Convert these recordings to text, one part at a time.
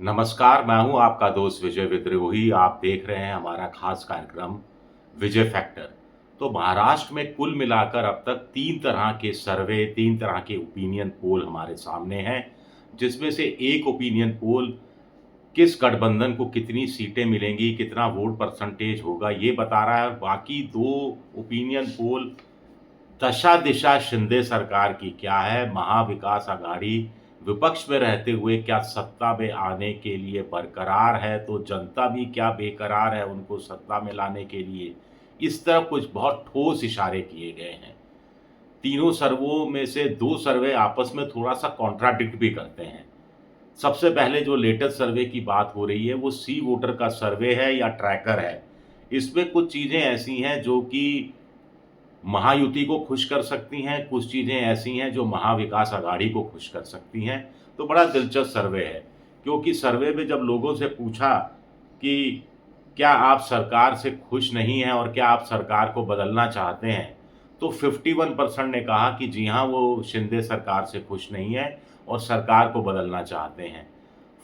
नमस्कार, मैं हूँ आपका दोस्त विजय विद्रोही। आप देख रहे हैं हमारा खास कार्यक्रम विजय फैक्टर। तो महाराष्ट्र में कुल मिलाकर अब तक 3 तरह के सर्वे, 3 तरह के ओपिनियन पोल हमारे सामने हैं, जिसमें से एक ओपिनियन पोल किस गठबंधन को कितनी सीटें मिलेंगी, कितना वोट परसेंटेज होगा, ये बता रहा है। बाकी 2 ओपिनियन पोल दशा-दिशा शिंदे सरकार की क्या है, महाविकास आघाड़ी विपक्ष में रहते हुए क्या सत्ता में आने के लिए बरकरार है, तो जनता भी क्या बेकरार है उनको सत्ता में लाने के लिए। इस तरफ कुछ बहुत ठोस इशारे किए गए हैं। तीनों सर्वों में से 2 सर्वे आपस में थोड़ा-सा कॉन्ट्राडिक्ट भी करते हैं। सबसे पहले जो लेटेस्ट सर्वे की बात हो रही है, वो सी वोटर का सर्वे है या ट्रैकर है। इसमें कुछ चीज़ें ऐसी हैं जो कि महायुति को खुश कर सकती हैं, कुछ चीज़ें ऐसी हैं जो महाविकास आघाड़ी को खुश कर सकती हैं। तो बड़ा दिलचस्प सर्वे है, क्योंकि सर्वे में जब लोगों से पूछा कि क्या आप सरकार से खुश नहीं हैं और क्या आप सरकार को बदलना चाहते हैं, तो 51% ने कहा कि जी हाँ, वो शिंदे सरकार से खुश नहीं है और सरकार को बदलना चाहते हैं।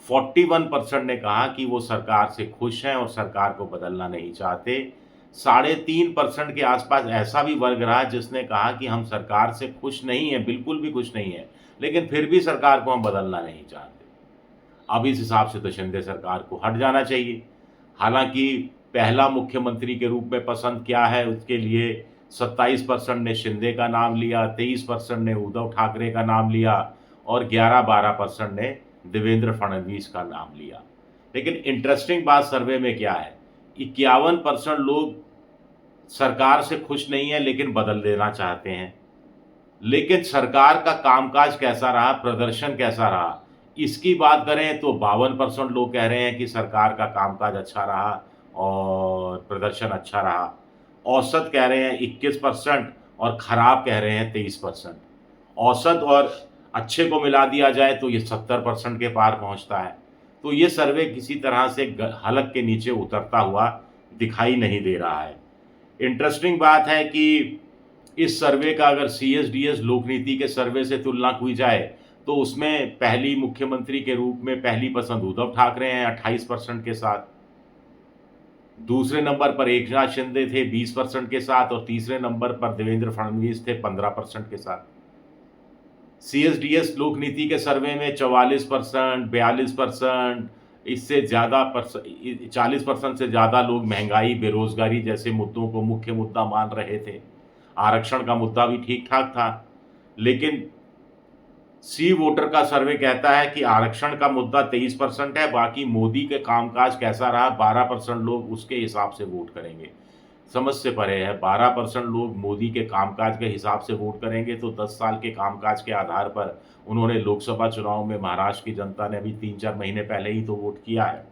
41% ने कहा कि वो सरकार से खुश हैं और सरकार को बदलना नहीं चाहते। 3.5% के आसपास ऐसा भी वर्ग रहा जिसने कहा कि हम सरकार से खुश नहीं हैं, बिल्कुल भी खुश नहीं हैं, लेकिन फिर भी सरकार को हम बदलना नहीं चाहते। अब इस हिसाब से तो शिंदे सरकार को हट जाना चाहिए। हालाँकि पहला मुख्यमंत्री के रूप में पसंद क्या है, उसके लिए 27% ने शिंदे का नाम लिया, 23% ने उद्धव ठाकरे का नाम लिया और 11-12% ने देवेंद्र फडणवीस का नाम लिया। लेकिन इंटरेस्टिंग बात सर्वे में क्या है, 51% लोग सरकार से खुश नहीं हैं लेकिन बदल देना चाहते हैं। लेकिन सरकार का कामकाज कैसा रहा, प्रदर्शन कैसा रहा, इसकी बात करें तो 52% लोग कह रहे हैं कि सरकार का कामकाज अच्छा रहा और प्रदर्शन अच्छा रहा। औसत कह रहे हैं 21% और खराब कह रहे हैं 23%। औसत और अच्छे को मिला दिया जाए तो ये 70% के पार पहुँचता है। तो ये सर्वे किसी तरह से हलक के नीचे उतरता हुआ दिखाई नहीं दे रहा है। इंटरेस्टिंग बात है कि इस सर्वे का अगर सीएसडीएस लोकनीति के सर्वे से तुलना की जाए, तो उसमें पहली मुख्यमंत्री के रूप में पहली पसंद उद्धव ठाकरे हैं 28% के साथ। दूसरे नंबर पर एकनाथ शिंदे थे 20% के साथ और तीसरे नंबर पर देवेंद्र फडणवीस थे 15% के साथ। सीएसडीएस लोकनीति के सर्वे में 44%, 42%, इससे ज़्यादा 40% से ज़्यादा लोग महंगाई, बेरोज़गारी जैसे मुद्दों को मुख्य मुद्दा मान रहे थे। आरक्षण का मुद्दा भी ठीक-ठाक था, लेकिन सी वोटर का सर्वे कहता है कि आरक्षण का मुद्दा 23% है, बाकी मोदी के कामकाज कैसा रहा 12% लोग उसके हिसाब से वोट करेंगे। समझ से परे है, 12% लोग मोदी के कामकाज के हिसाब से वोट करेंगे, तो 10 साल के कामकाज के आधार पर उन्होंने लोकसभा चुनाव में महाराष्ट्र की जनता ने अभी 3-4 महीने पहले ही तो वोट किया है।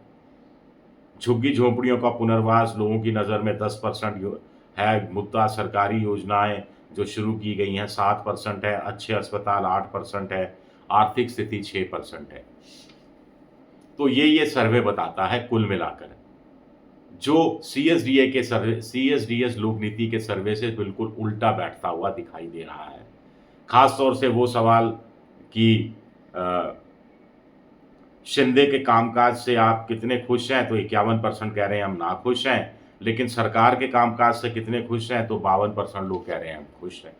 झुग्गी-झोंपड़ियों का पुनर्वास लोगों की नज़र में 10% यो है मुद्दा, सरकारी योजनाएँ जो शुरू की गई हैं 7% है, अच्छे अस्पताल 8% है, आर्थिक स्थिति 6% है। तो ये सर्वे बताता है कुल मिलाकर। जो सीएसडीएस लोकनीति के सर्वे से बिल्कुल उल्टा बैठता हुआ दिखाई दे रहा है। ख़ास तौर से वो सवाल कि अ, शिंदे के कामकाज से आप कितने खुश हैं, तो 51% कह रहे हैं हम नाखुश हैं, लेकिन सरकार के कामकाज से कितने खुश हैं, तो 52% लोग कह रहे हैं हम खुश हैं।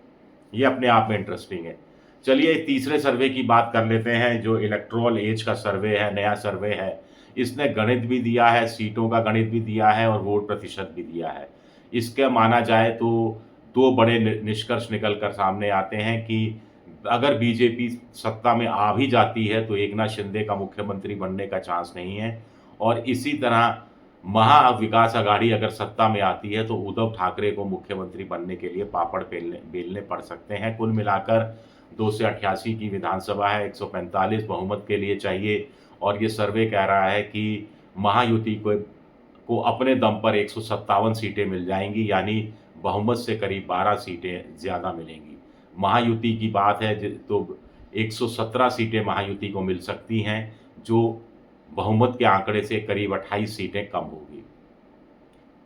ये अपने आप में इंटरेस्टिंग है। चलिए तीसरे सर्वे की बात कर लेते हैं, जो इलेक्टोरल एज का सर्वे है, नया सर्वे है। इसने गणित भी दिया है, सीटों का गणित भी दिया है और वोट प्रतिशत भी दिया है। इसका माना जाए तो 2 बड़े निष्कर्ष निकल कर सामने आते हैं कि अगर बीजेपी सत्ता में आ भी जाती है, तो एकनाथ शिंदे का मुख्यमंत्री बनने का चांस नहीं है और इसी तरह महाविकास आघाड़ी अगर सत्ता में आती है, तो उद्धव ठाकरे को मुख्यमंत्री बनने के लिए पापड़ बेलने बेलने पड़ सकते हैं। कुल मिलाकर 288 की विधानसभा है, 145 बहुमत के लिए चाहिए और ये सर्वे कह रहा है कि महायुति को अपने दम पर 157 सीटें मिल जाएँगी, यानी बहुमत से करीब 12 सीटें ज़्यादा मिलेंगी। महायुति की बात है तो 117 सीटें महायुति को मिल सकती हैं, जो बहुमत के आंकड़े से करीब 28 सीटें कम होगी।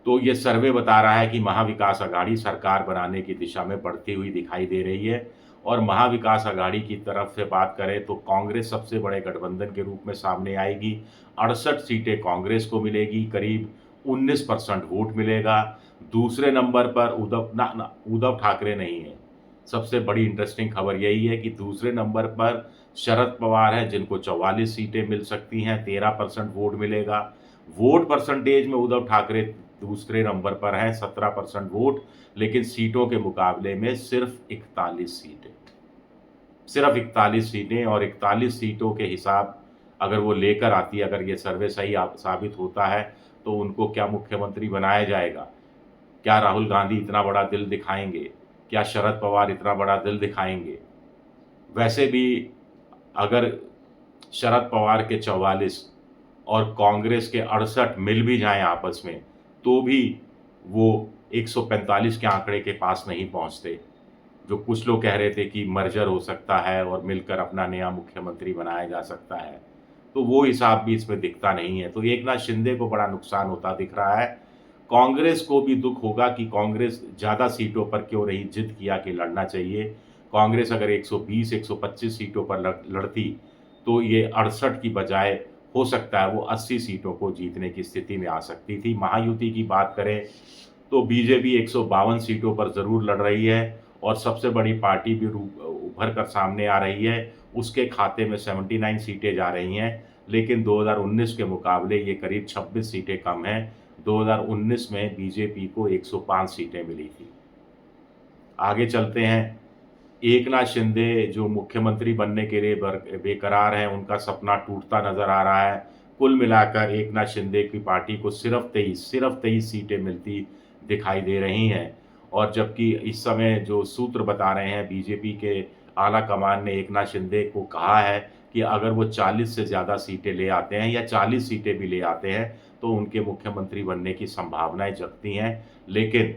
तो ये सर्वे बता रहा है कि महाविकास आघाड़ी सरकार बनाने की दिशा में बढ़ती हुई दिखाई दे रही है और महाविकास अघाड़ी की तरफ से बात करें तो कांग्रेस सबसे बड़े गठबंधन के रूप में सामने आएगी। 68 सीटें कांग्रेस को मिलेगी, करीब 19% वोट मिलेगा। दूसरे नंबर पर उद्धव ठाकरे नहीं है। सबसे बड़ी इंटरेस्टिंग खबर यही है कि दूसरे नंबर पर शरद पवार हैं, जिनको 44 सीटें मिल सकती हैं, 13% वोट मिलेगा। वोट परसेंटेज में उद्धव ठाकरे दूसरे नंबर पर हैं, 17% वोट, लेकिन सीटों के मुकाबले में सिर्फ 41 सीटें। सिर्फ 41 सीटें, और 41 सीटों के हिसाब अगर वो लेकर आती है, अगर ये सर्वे सही साबित होता है, तो उनको क्या मुख्यमंत्री बनाया जाएगा? क्या राहुल गांधी इतना बड़ा दिल दिखाएंगे? क्या शरद पवार इतना बड़ा दिल दिखाएंगे? वैसे भी अगर शरद पवार के 44 और कांग्रेस के 68 मिल भी जाएं आपस में, तो भी वो 145 के आंकड़े के पास नहीं पहुंचते। जो कुछ लोग कह रहे थे कि मर्जर हो सकता है और मिलकर अपना नया मुख्यमंत्री बनाया जा सकता है, तो वो हिसाब भी इसमें दिखता नहीं है। तो एकनाथ शिंदे को बड़ा नुकसान होता दिख रहा है। कांग्रेस को भी दुख होगा कि कांग्रेस ज़्यादा सीटों पर क्यों नहीं जिद किया कि लड़ना चाहिए। कांग्रेस अगर 120, 125 सीटों पर लड़ती, तो ये 68 की बजाय हो सकता है वो 80 सीटों को जीतने की स्थिति में आ सकती थी। महायुति की बात करें तो बीजेपी 152 सीटों पर ज़रूर लड़ रही है, और सबसे बड़ी पार्टी भी उभर कर सामने आ रही है। उसके खाते में 79 सीटें जा रही हैं, लेकिन 2019 के मुकाबले ये करीब 26 सीटें कम हैं। 2019 में बीजेपी को 105 सीटें मिली थी। आगे चलते हैं। एकनाथ शिंदे जो मुख्यमंत्री बनने के लिए बेकरार हैं, उनका सपना टूटता नज़र आ रहा है। कुल मिलाकर एकनाथ शिंदे की पार्टी को सिर्फ 23 सीटें मिलती दिखाई दे रही हैं, और जबकि इस समय जो सूत्र बता रहे हैं, बीजेपी के आला कमान ने एकनाथ शिंदे को कहा है कि अगर वो 40 से ज़्यादा सीटें ले आते हैं या 40 सीटें भी ले आते हैं, तो उनके मुख्यमंत्री बनने की संभावनाएं जगती हैं। लेकिन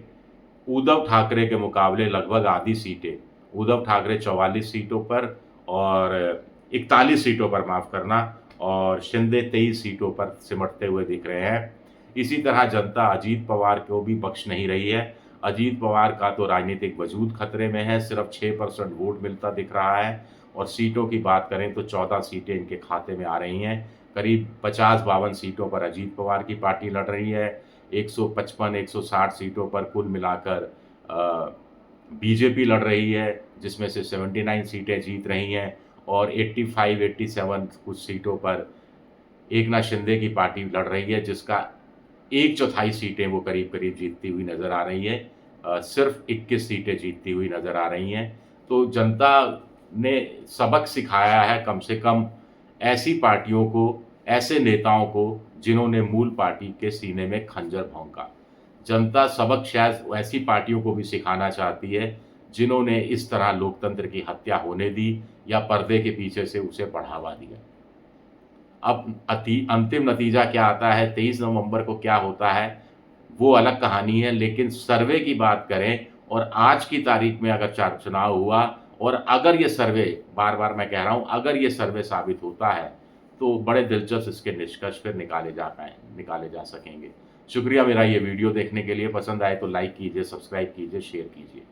उद्धव ठाकरे के मुकाबले लगभग आधी सीटें, उद्धव ठाकरे 44 सीटों पर और 41 सीटों पर, माफ़ करना, और शिंदे 23 सीटों पर सिमटते हुए दिख रहे हैं। इसी तरह जनता अजीत पवार को भी बख्श नहीं रही है। अजीत पवार का तो राजनीतिक वजूद खतरे में है, सिर्फ 6% वोट मिलता दिख रहा है, और सीटों की बात करें तो 14 सीटें इनके खाते में आ रही हैं। करीब 50-52 सीटों पर अजीत पवार की पार्टी लड़ रही है। 155-160 सीटों पर कुल मिलाकर बीजेपी लड़ रही है, जिसमें से 79 सीटें जीत रही हैं, और 85-87 कुछ सीटों पर एकनाथ शिंदे की पार्टी लड़ रही है, जिसका 1/4 सीटें वो करीब-करीब जीतती हुई नज़र आ रही है। सिर्फ 21 सीटें जीतती हुई नज़र आ रही हैं। तो जनता ने सबक सिखाया है कम से कम ऐसी पार्टियों को, ऐसे नेताओं को जिन्होंने मूल पार्टी के सीने में खंजर भोंका। जनता सबक शायद ऐसी पार्टियों को भी सिखाना चाहती है जिन्होंने इस तरह लोकतंत्र की हत्या होने दी या पर्दे के पीछे से उसे बढ़ावा दिया। अब अंतिम नतीजा क्या आता है, 23 नवंबर को क्या होता है, वो अलग कहानी है। लेकिन सर्वे की बात करें और आज की तारीख में अगर चुनाव हुआ, और अगर ये सर्वे, बार-बार मैं कह रहा हूँ, अगर ये सर्वे साबित होता है, तो बड़े दिलचस्प इसके निष्कर्ष फिर निकाले जा सकेंगे। शुक्रिया मेरा ये वीडियो देखने के लिए। पसंद आए तो लाइक कीजिए, सब्सक्राइब कीजिए, शेयर कीजिए।